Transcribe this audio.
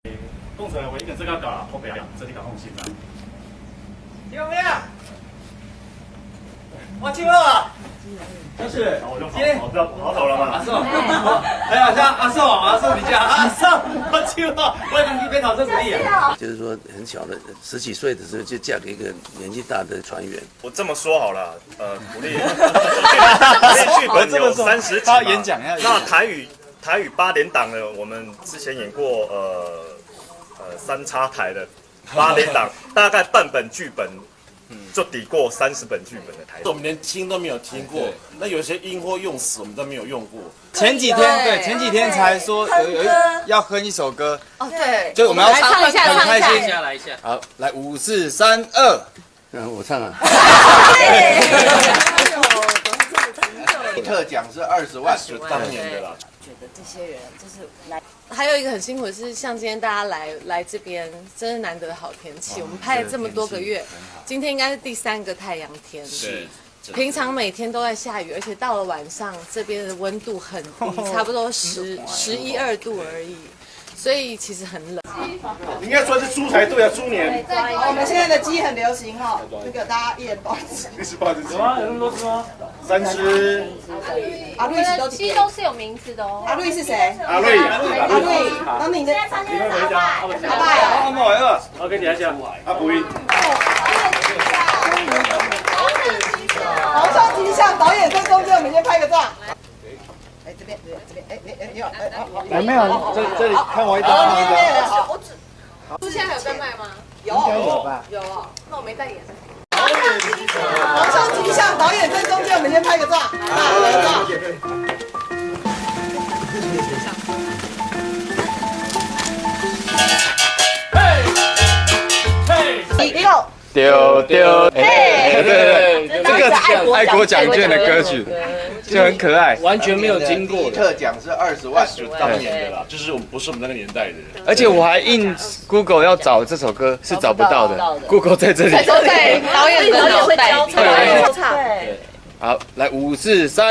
讲出来话已经这个搞后边这里搞放心啦。有没有？我去了。就是，今天好走了吗？阿寿，哎呀，像阿寿，你叫阿寿，我去了，我跟你别讨这主意啊。就是说，很小的10几岁的时候就嫁给一个年纪大的船员。我这么说好了，鼓励剧本有30集嘛，演讲要那台语8点档的，我们之前演过3叉台的8点档，大概半本剧本。就抵过30本剧本的台词，我们连听都没有听过，那有些音或用词我们都没有用过。前几天才说有要哼一首歌哦，对，就我们要唱一下，很开心。来一下。好，来5、4、3、2。我唱啊。特奖是20万，就当年的啦。觉得这些人就是来，还有一个很辛苦的是，像今天大家来这边，真是难得的好天气。我们拍了这么多个月，今天应该是第3个太阳天。是。平常每天都在下雨，而且到了晚上，这边的温度很低，差不多11、12度而已，所以其实很冷。应该说是猪才对啊，猪年。我们现在的鸡很流行哈，那个大家一人包一只。1包只鸡。有吗？有那么多只吗？3只。阿瑞是鸡都是有名字的哦。阿瑞是谁？阿瑞。然后你的阿爸呀。阿莫尔。OK， 你来讲。阿布依。皇上吉祥，导演在中间，我们先拍个照。哎，这边，来没有？这里看我一张，看我一张。好，猪现在还有在卖吗？有吧？有哦，那我没带眼。皇上吉祥，导演在中间，我们先拍个照。拍个照。丢，对，这个是爱国奖券的歌曲，就很可爱，完全没有听过。特奖是20万，就当年的啦，就是不是我们那个年代的。而且我还印 Google 要找这首歌是找不到的 ，Google 在这里。都在导演的脑袋。好，来5、4、3。